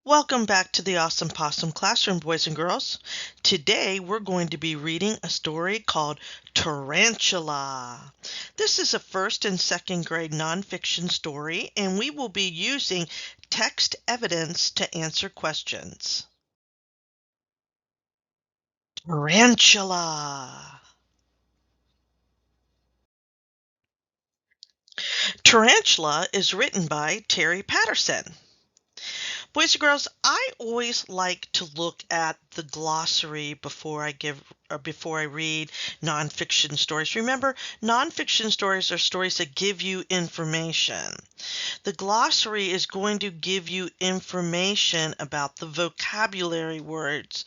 Welcome back to the Awesome Possum Classroom, boys and girls. Today we're going to be reading a story called Tarantula. This is a first and second grade nonfiction story, and we will be using text evidence to answer questions. Tarantula. Tarantula is written by Terry Patterson. Boys and girls, I always like to look at the glossary before I read nonfiction stories. Remember, nonfiction stories are stories that give you information. The glossary is going to give you information about the vocabulary words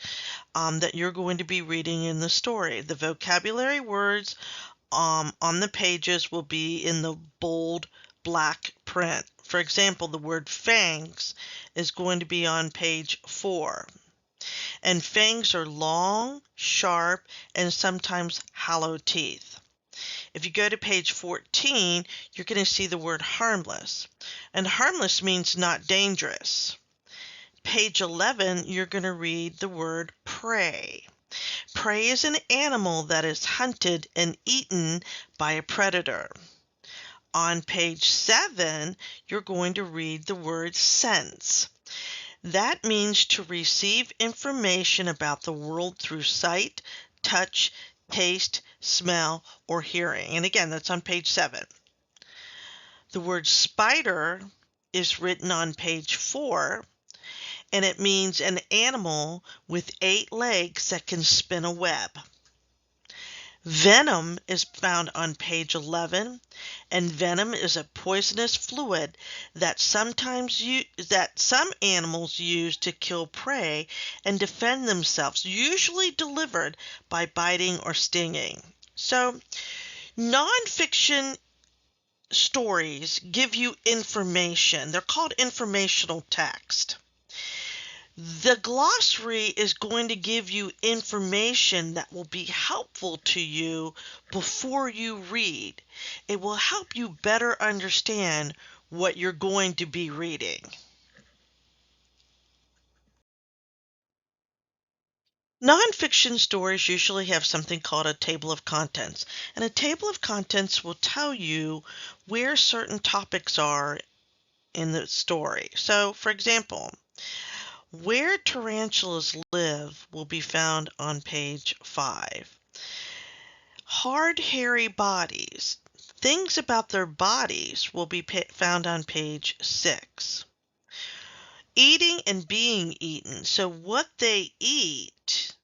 that you're going to be reading in the story. The vocabulary words on the pages will be in the bold black print. For example, the word fangs is going to be on page 4. And fangs are long, sharp, and sometimes hollow teeth. If you go to page 14, you're going to see the word harmless. And harmless means not dangerous. Page 11, you're going to read the word prey. Prey is an animal that is hunted and eaten by a predator. On page 7, you're going to read the word sense. That means to receive information about the world through sight, touch, taste, smell, or hearing. And again, that's on page 7. The word spider is written on page 4, and it means an animal with 8 legs that can spin a web. Venom is found on page 11, and venom is a poisonous fluid that some animals use to kill prey and defend themselves, usually delivered by biting or stinging. So, nonfiction stories give you information. They're called informational text. The glossary is going to give you information that will be helpful to you before you read. It will help you better understand what you're going to be reading. Nonfiction stories usually have something called a table of contents, and a table of contents will tell you where certain topics are in the story. So, for example, where tarantulas live will be found on page 5. Hard, hairy bodies. Things about their bodies will be found on page 6. Eating and being eaten. So what they eat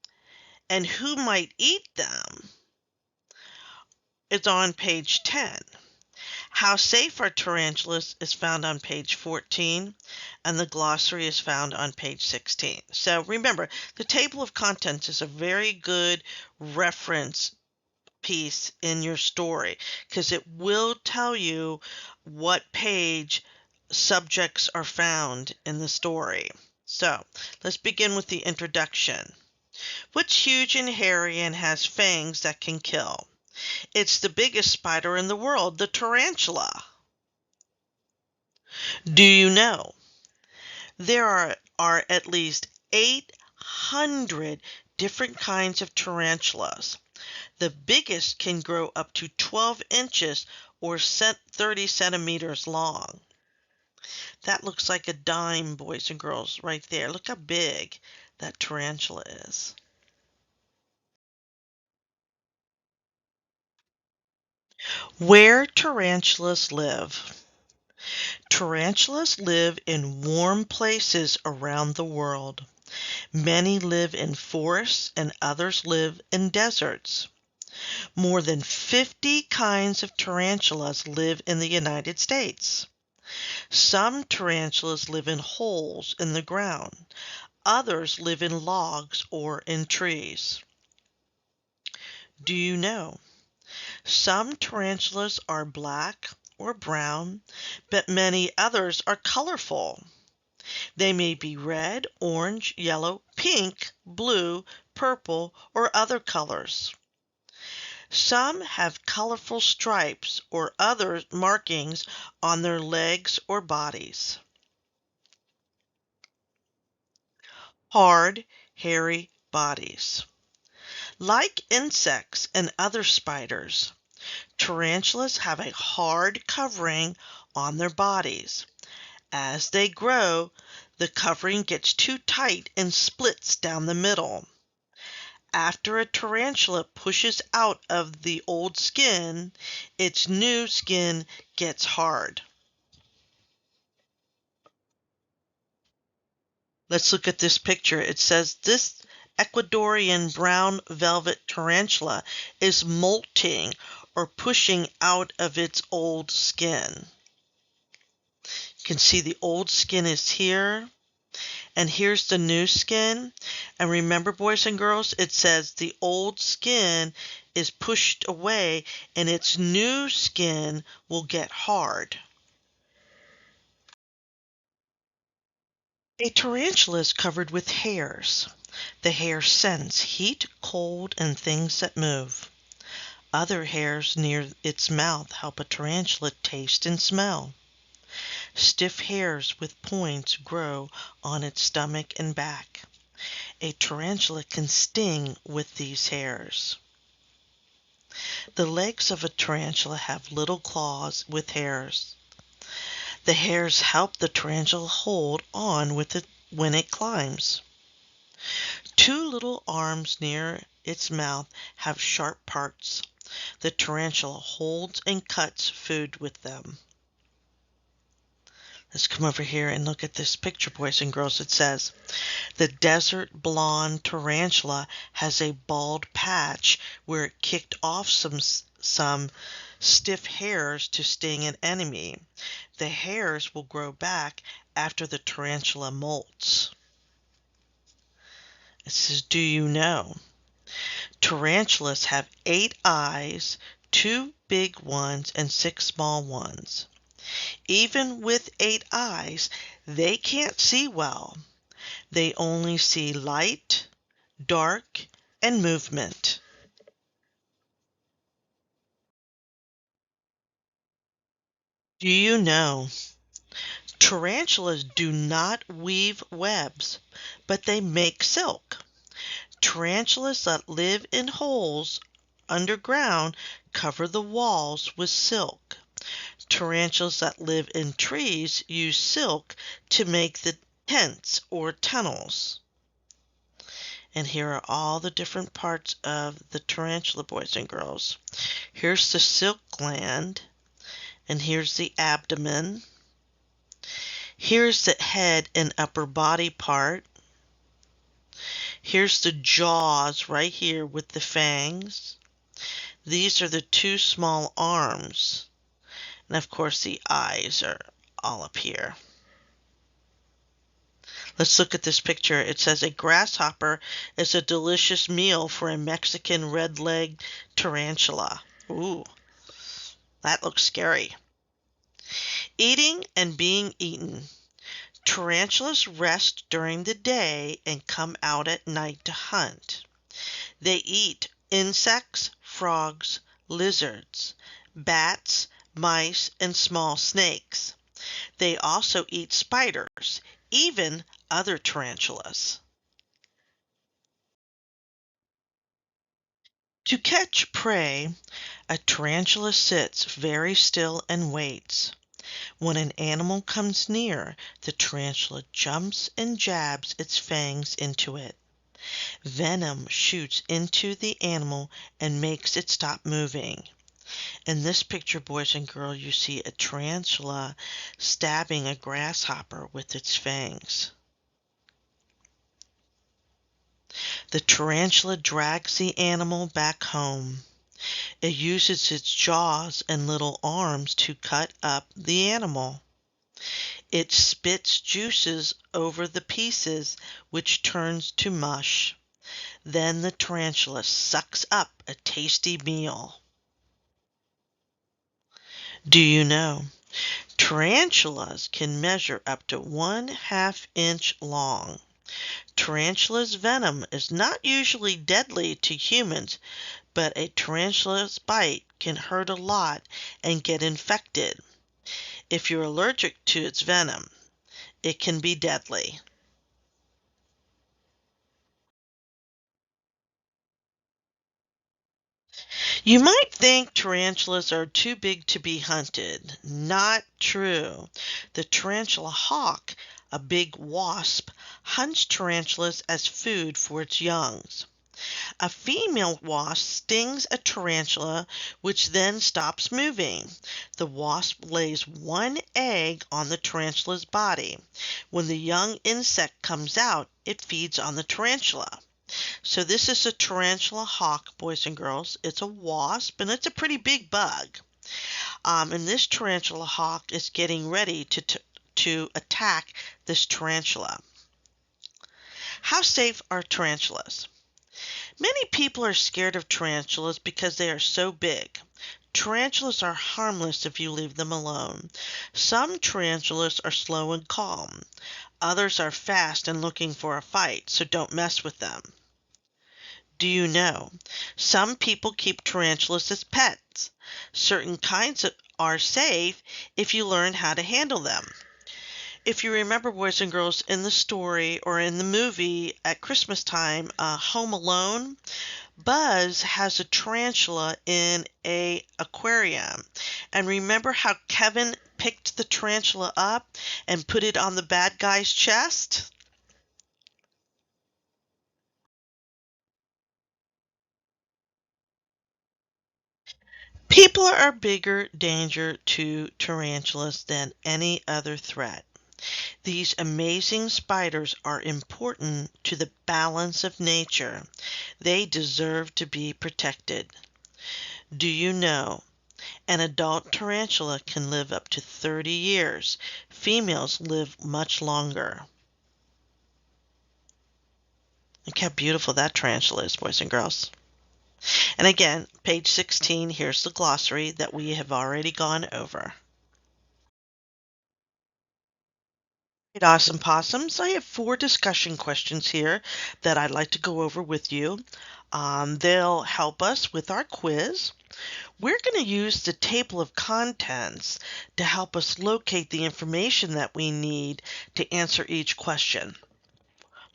and who might eat them is on page 10. How safe are tarantulas is found on page 14, and the glossary is found on page 16. So remember, the table of contents is a very good reference piece in your story because it will tell you what page subjects are found in the story. So let's begin with the introduction. What's huge and hairy and has fangs that can kill? It's the biggest spider in the world, the tarantula. Do you know there are at least 800 different kinds of tarantulas? The biggest can grow up to 12 inches or 30 centimeters long. That looks like a dime, boys and girls, right there. Look how big that tarantula is. Where tarantulas live. Tarantulas live in warm places around the world. Many live in forests and others live in deserts. More than 50 kinds of tarantulas live in the United States. Some tarantulas live in holes in the ground. Others live in logs or in trees. Do you know? Some tarantulas are black or brown, but many others are colorful. They may be red, orange, yellow, pink, blue, purple, or other colors. Some have colorful stripes or other markings on their legs or bodies. hard, hairy bodies. Like insects and other spiders, tarantulas have a hard covering on their bodies. As they grow, the covering gets too tight and splits down the middle. After a tarantula pushes out of the old skin, its new skin gets hard. Let's look at this picture. It says this Ecuadorian brown velvet tarantula is molting or pushing out of its old skin. You can see the old skin is here, and here's the new skin. And remember, boys and girls, it says the old skin is pushed away and its new skin will get hard. A tarantula is covered with hairs. The hair sense heat, cold, and things that move. Other hairs near its mouth help a tarantula taste and smell. Stiff hairs with points grow on its stomach and back. A tarantula can sting with these hairs. The legs of a tarantula have little claws with hairs. The hairs help the tarantula hold on with it when it climbs. Two little arms near its mouth have sharp parts. The tarantula holds and cuts food with them. Let's come over here and look at this picture, boys and girls. It says, the desert blonde tarantula has a bald patch where it kicked off some stiff hairs to sting an enemy. The hairs will grow back after the tarantula molts. It says, do you know? Tarantulas have 8 eyes, 2 big ones and 6 small ones. Even with 8 eyes, they can't see well. They only see light, dark, and movement. Do you know? Tarantulas do not weave webs, but they make silk. Tarantulas that live in holes underground cover the walls with silk. Tarantulas that live in trees use silk to make the tents or tunnels. And here are all the different parts of the tarantula, boys and girls. Here's the silk gland, and here's the abdomen. Here's the head and upper body part. Here's the jaws right here with the fangs. These are the 2 small arms. And of course the eyes are all up here. Let's look at this picture. It says a grasshopper is a delicious meal for a Mexican red-legged tarantula. Ooh, that looks scary. Eating and being eaten. Tarantulas rest during the day and come out at night to hunt. They eat insects, frogs, lizards, bats, mice, and small snakes. They also eat spiders, even other tarantulas. To catch prey, a tarantula sits very still and waits. When an animal comes near, the tarantula jumps and jabs its fangs into it. Venom shoots into the animal and makes it stop moving. In this picture, boys and girls, you see a tarantula stabbing a grasshopper with its fangs. The tarantula drags the animal back home. It uses its jaws and little arms to cut up the animal. It spits juices over the pieces, which turns to mush. Then the tarantula sucks up a tasty meal. Do you know? Tarantulas can measure up to 1/2 inch long. Tarantula's venom is not usually deadly to humans, but a tarantula's bite can hurt a lot and get infected. If you're allergic to its venom, it can be deadly. You might think tarantulas are too big to be hunted. Not true. The tarantula hawk, a big wasp, hunts tarantulas as food for its youngs. A female wasp stings a tarantula, which then stops moving. The wasp lays one egg on the tarantula's body. When the young insect comes out, it feeds on the tarantula. So this is a tarantula hawk, boys and girls. It's a wasp, and it's a pretty big bug. And this tarantula hawk is getting ready to attack this tarantula. How safe are tarantulas? Many people are scared of tarantulas because they are so big. Tarantulas are harmless if you leave them alone. Some tarantulas are slow and calm. Others are fast and looking for a fight, so don't mess with them. Do you know? Some people keep tarantulas as pets. Certain kinds are safe if you learn how to handle them. If you remember, boys and girls, in the story or in the movie at Christmas time, Home Alone, Buzz has a tarantula in a aquarium. And remember how Kevin picked the tarantula up and put it on the bad guy's chest? People are a bigger danger to tarantulas than any other threat. These amazing spiders are important to the balance of nature. They deserve to be protected. Do you know an adult tarantula can live up to 30 years? Females live much longer. Look how beautiful that tarantula is, boys and girls. And again, page 16, here's the glossary that we have already gone over. Right, awesome possums. I have 4 discussion questions here that I'd like to go over with you. They'll help us with our quiz. We're going to use the table of contents to help us locate the information that we need to answer each question.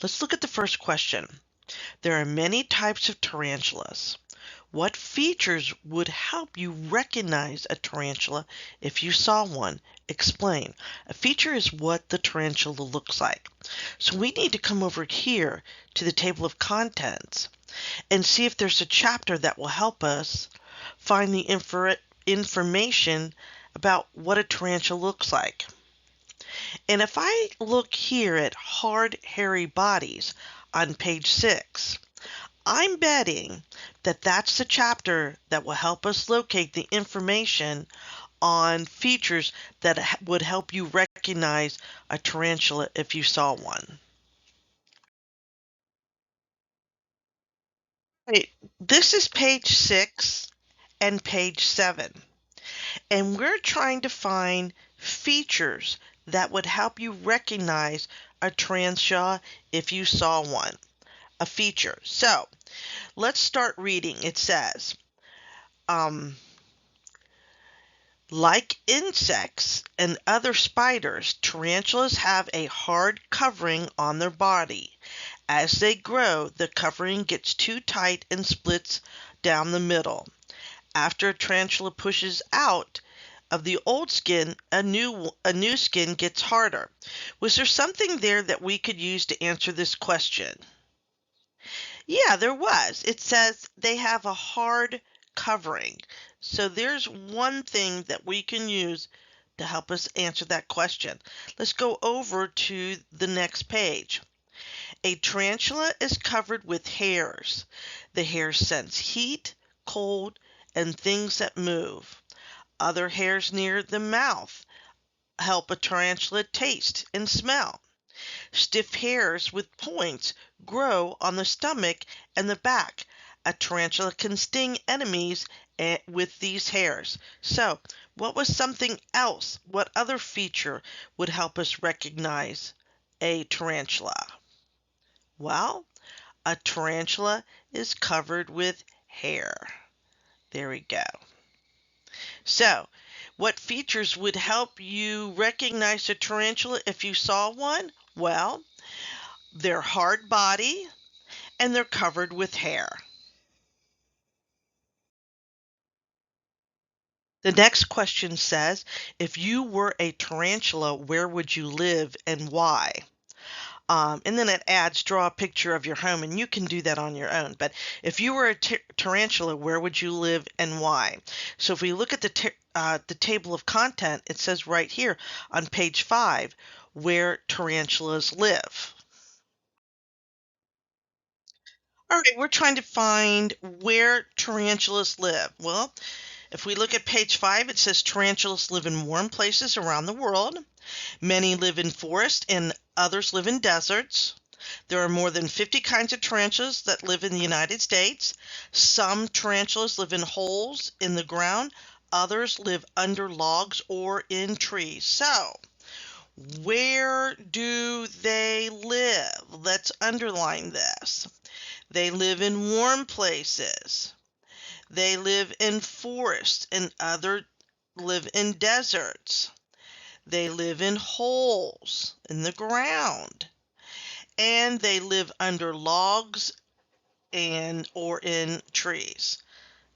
Let's look at the first question. There are many types of tarantulas. What features would help you recognize a tarantula if you saw one? Explain. A feature is what the tarantula looks like. So we need to come over here to the table of contents and see if there's a chapter that will help us find the information about what a tarantula looks like. And if I look here at hard, hairy bodies on page 6, I'm betting that that's the chapter that will help us locate the information on features that would help you recognize a tarantula if you saw one. Right. This is page 6 and page 7, and we're trying to find features that would help you recognize a tarantula if you saw one, a feature. So let's start reading. It says, like insects and other spiders, tarantulas have a hard covering on their body. As they grow, the covering gets too tight and splits down the middle. After a tarantula pushes out of the old skin, a new skin gets harder. Was there something there that we could use to answer this question? Yeah, there was. It says they have a hard covering. So there's one thing that we can use to help us answer that question. Let's go over to the next page. A tarantula is covered with hairs. The hairs sense heat, cold, and things that move. Other hairs near the mouth help a tarantula taste and smell. Stiff hairs with points grow on the stomach and the back. A tarantula can sting enemies with these hairs. So, what was something else? What other feature would help us recognize a tarantula? Well, a tarantula is covered with hair. There we go. So, what features would help you recognize a tarantula if you saw one? Well, their hard body and they're covered with hair. The next question says, if you were a tarantula, where would you live and why? And then it adds, draw a picture of your home, and you can do that on your own. But if you were a tarantula, where would you live and why? So if we look at the table of content, it says right here on page 5 where tarantulas live. All right, we're trying to find where tarantulas live. Well, if we look at page 5, it says tarantulas live in warm places around the world. Many live in forests and others live in deserts. There are more than 50 kinds of tarantulas that live in the United States. Some tarantulas live in holes in the ground. Others live under logs or in trees. So, where do they live? Let's underline this. They live in warm places. They live in forests and others live in deserts. They live in holes in the ground. And they live under logs or in trees.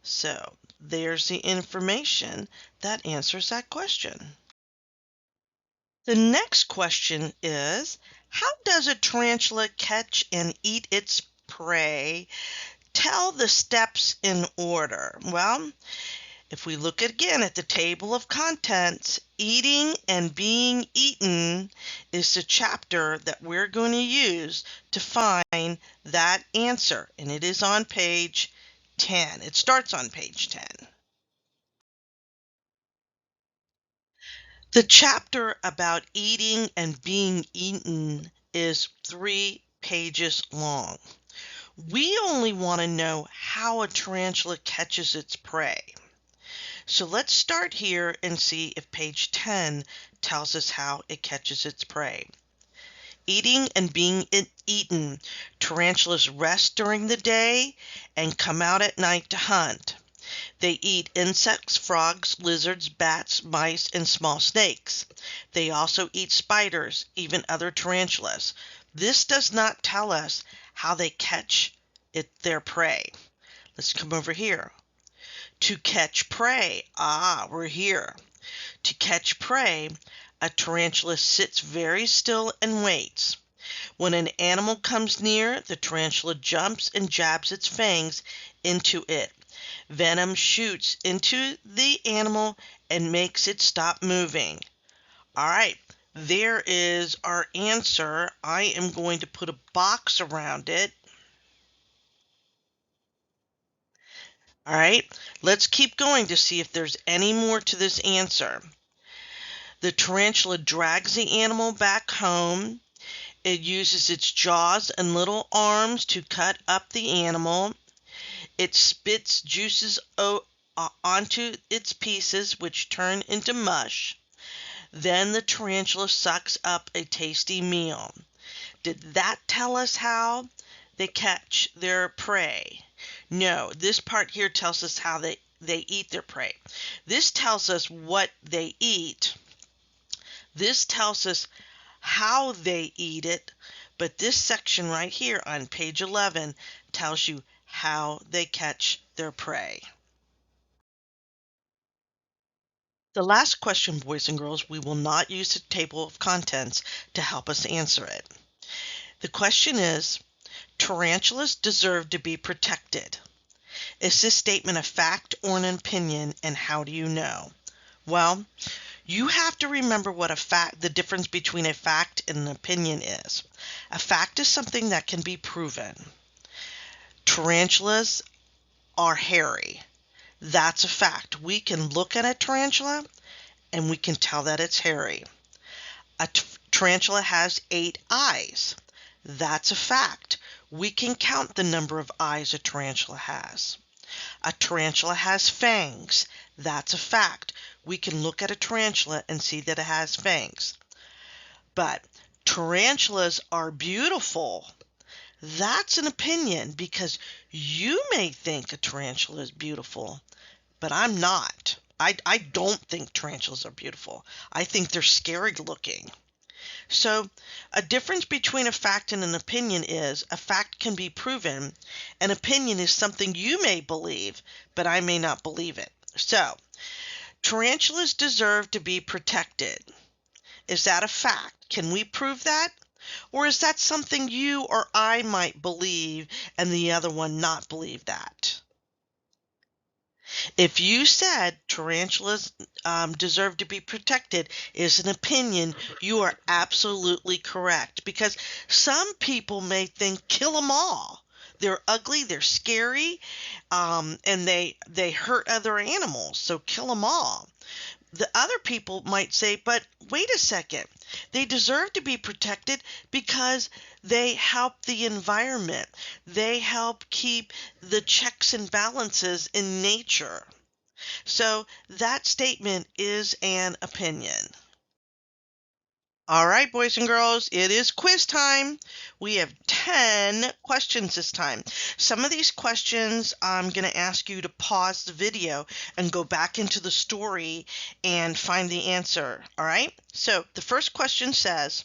So there's the information that answers that question. The next question is, how does a tarantula catch and eat its prey? Tell the steps in order. Well, if we look again at the table of contents, eating and being eaten is the chapter that we're going to use to find that answer, and it is on page 10. It starts on page 10. The chapter about eating and being eaten is 3 pages long. We only want to know how a tarantula catches its prey. So let's start here and see if page 10 tells us how it catches its prey. Eating and being eaten. Tarantulas rest during the day and come out at night to hunt. They eat insects, frogs, lizards, bats, mice, and small snakes. They also eat spiders, even other tarantulas. This does not tell us how they catch their prey. Let's come over here. To catch prey. We're here. To catch prey, a tarantula sits very still and waits. When an animal comes near, the tarantula jumps and jabs its fangs into it. Venom shoots into the animal and makes it stop moving. All right, there is our answer. I am going to put a box around it. All right, let's keep going to see if there's any more to this answer. The tarantula drags the animal back home. It uses its jaws and little arms to cut up the animal. It spits juices onto its pieces, which turn into mush. Then the tarantula sucks up a tasty meal. Did that tell us how they catch their prey? No, this part here tells us how they eat their prey. This tells us what they eat. This tells us how they eat it, but this section right here on page 11 tells you how they catch their prey. The last question, boys and girls, we will not use the table of contents to help us answer it. The question is, tarantulas deserve to be protected. Is this statement a fact or an opinion, and how do you know? Well, you have to remember what the difference between a fact and an opinion is. A fact is something that can be proven. Tarantulas are hairy. That's a fact. We can look at a tarantula and we can tell that it's hairy. A tarantula has 8 eyes. That's a fact. We can count the number of eyes a tarantula has. A tarantula has fangs. That's a fact. We can look at a tarantula and see that it has fangs. But tarantulas are beautiful. That's an opinion, because you may think a tarantula is beautiful, but I'm not. I don't think tarantulas are beautiful. I think they're scary looking. So a difference between a fact and an opinion is a fact can be proven. An opinion is something you may believe, but I may not believe it. So Tarantulas deserve to be protected. Is that a fact? Can we prove that? Or is that something you or I might believe and the other one not believe that? If you said tarantulas deserve to be protected is an opinion, you are absolutely correct, because some people may think kill them all. They're ugly, they're scary, and they hurt other animals, so kill them all. The other people might say, but wait a second, they deserve to be protected because they help the environment. They help keep the checks and balances in nature. So that statement is an opinion. All right, boys and girls, it is quiz time. We have 10 questions this time. Some of these questions I'm going to ask you to pause the video and go back into the story and find the answer. All right? So the first question says,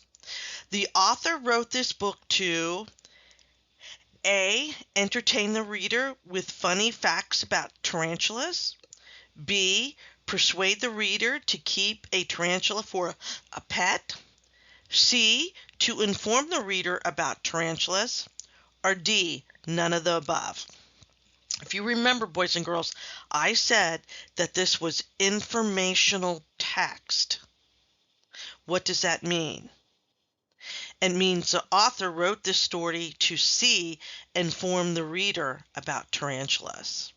the author wrote this book to A, entertain the reader with funny facts about tarantulas. B, persuade the reader to keep a tarantula for a pet. C, to inform the reader about tarantulas. Or D, none of the above. If you remember, boys and girls, I said that this was informational text. What does that mean? It means the author wrote this story to C, inform the reader about tarantulas.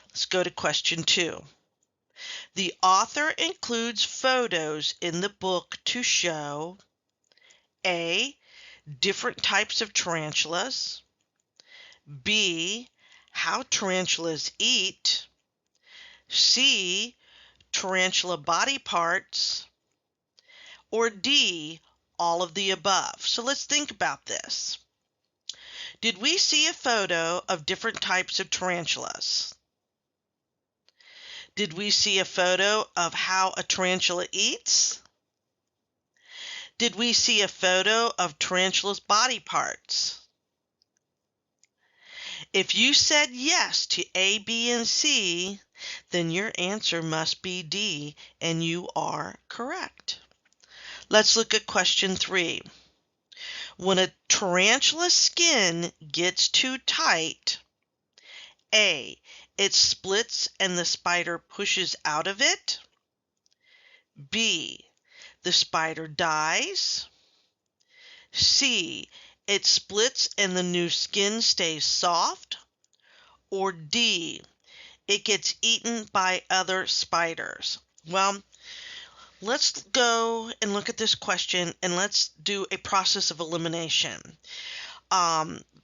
Let's go to question 2. The author includes photos in the book to show A, different types of tarantulas, B, how tarantulas eat, C, tarantula body parts, or D, all of the above. So let's think about this. Did we see a photo of different types of tarantulas? Did we see a photo of how a tarantula eats? Did we see a photo of tarantula's body parts? If you said yes to A, B, and C, then your answer must be D, and you are correct. Let's look at question 3. When a tarantula's skin gets too tight, A, it splits and the spider pushes out of it. B, the spider dies. C, it splits and the new skin stays soft. Or D, it gets eaten by other spiders. Well, let's go and look at this question and let's do a process of elimination.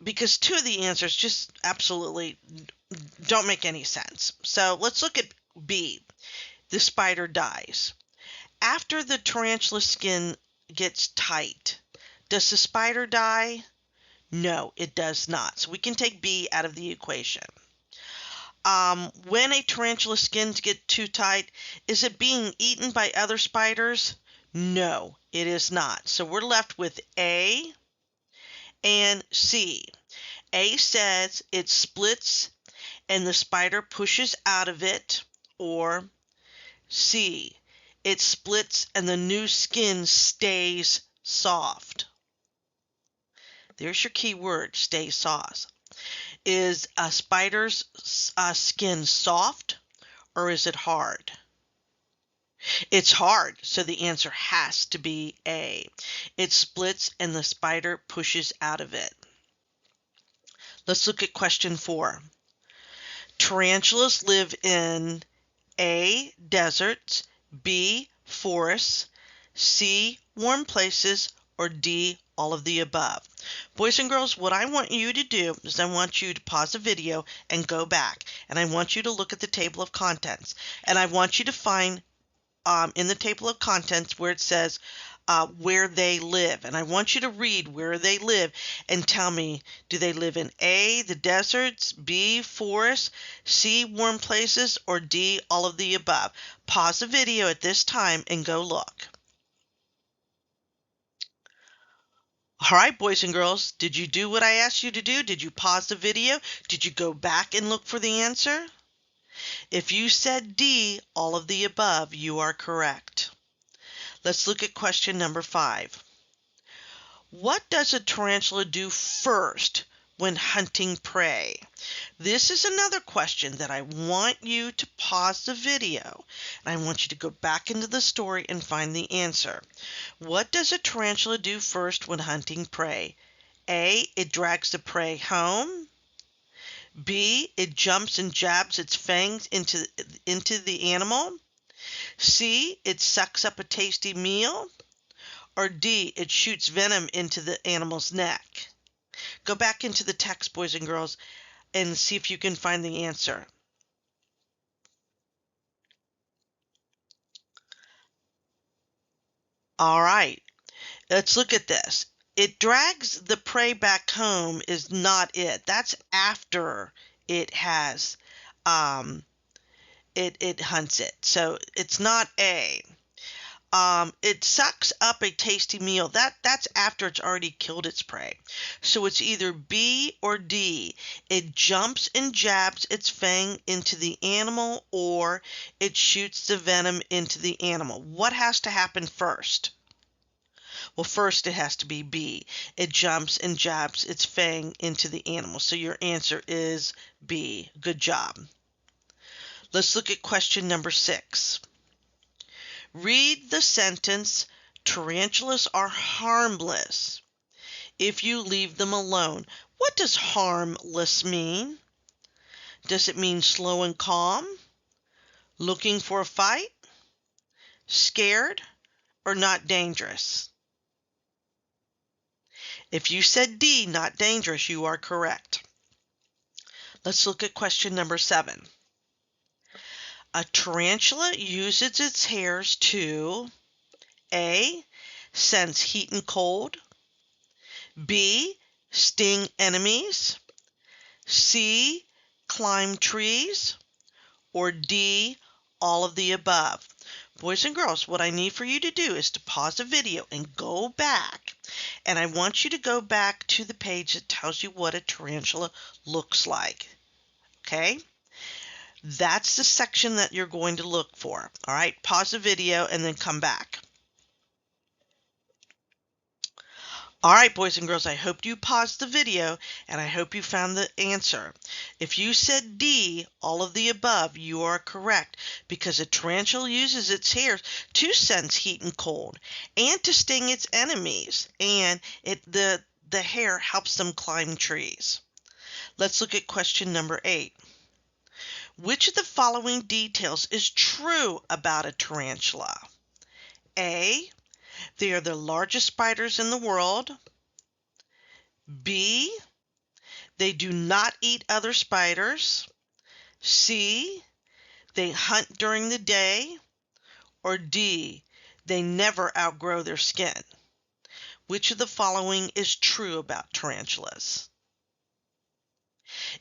Because two of the answers just absolutely don't make any sense. So let's look at B. The spider dies. After the tarantula skin gets tight, does the spider die? No, it does not. So we can take B out of the equation. When a tarantula skin gets too tight, is it being eaten by other spiders? No, it is not. So we're left with A and C. A says it splits and the spider pushes out of it, or C, it splits and the new skin stays soft. There's your key word, stay soft. Is a spider's skin soft or is it hard? It's hard, so the answer has to be A. It splits and the spider pushes out of it. Let's look at question 4. Tarantulas live in A, deserts, B, forests, C, warm places, or D, all of the above. Boys and girls, what I want you to do is I want you to pause the video and go back, and I want you to look at the table of contents, and I want you to find in the table of contents where it says where they live, and I want you to read where they live and tell me, do they live in A, the deserts, B, forests, C, warm places, or D, all of the above? Pause the video at this time and go look. All right, boys and girls, did you do what I asked you to do? Did you pause the video? Did you go back and look for the answer? If you said D, all of the above, you are correct. Let's look at question number 5. What does a tarantula do first when hunting prey? This is another question that I want you to pause the video, and I want you to go back into the story and find the answer. What does a tarantula do first when hunting prey? A, it drags the prey home. B, it jumps and jabs its fangs into the animal. C, it sucks up a tasty meal. Or D, it shoots venom into the animal's neck. Go back into the text, boys and girls, and see if you can find the answer. All right, let's look at this. It drags the prey back home is not it. That's after it has, it hunts it. So it's not A. It sucks up a tasty meal. That's after it's already killed its prey. So it's either B or D. It jumps and jabs its fang into the animal, or it shoots the venom into the animal. What has to happen first? Well, first it has to be B. It jumps and jabs its fang into the animal. So your answer is B. Good job. Let's look at question number 6. Read the sentence, tarantulas are harmless if you leave them alone. What does harmless mean? Does it mean slow and calm? Looking for a fight? Scared? Or not dangerous? If you said D, not dangerous, you are correct. Let's look at question number 7. A tarantula uses its hairs to A, sense heat and cold. B, sting enemies. C, climb trees. Or D, all of the above. Boys and girls, what I need for you to do is to pause the video and go back. And I want you to go back to the page that tells you what a tarantula looks like. Okay? That's the section that you're going to look for. All right, pause the video and then come back. All right, boys and girls, I hope you paused the video and I hope you found the answer. If you said D, all of the above, you are correct, because a tarantula uses its hairs to sense heat and cold and to sting its enemies, and the hair helps them climb trees. Let's look at question number 8. Which of the following details is true about a tarantula? A, they are the largest spiders in the world. B, they do not eat other spiders. C, they hunt during the day. Or D, they never outgrow their skin. Which of the following is true about tarantulas?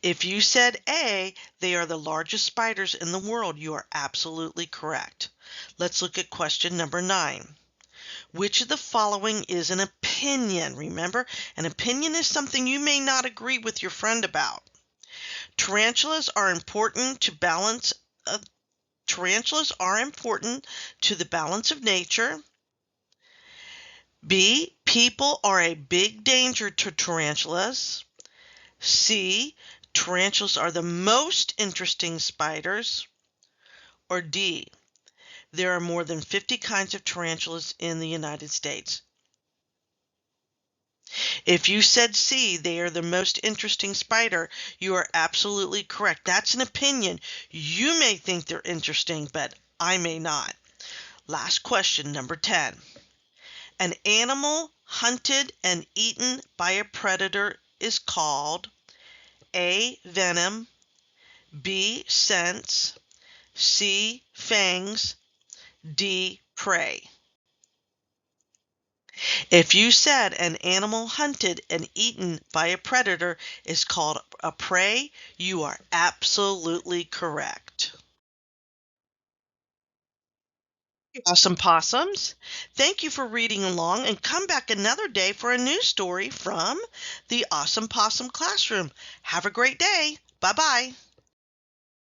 If you said A, they are the largest spiders in the world, you are absolutely correct. Let's look at question number 9. Which of the following is an opinion? Remember, an opinion is something you may not agree with your friend about. Tarantulas are important to the balance of nature. B, people are a big danger to tarantulas. C, tarantulas are the most interesting spiders. Or D, there are more than 50 kinds of tarantulas in the United States. If you said C, they are the most interesting spider, you are absolutely correct. That's an opinion. You may think they're interesting, but I may not. Last question, number 10. An animal hunted and eaten by a predator is called A, venom, B, scents, C, fangs, D, prey. If you said an animal hunted and eaten by a predator is called a prey, you are absolutely correct. Awesome possums. Thank you for reading along, and come back another day for a new story from the Awesome Possum Classroom. Have a great day. Bye-bye.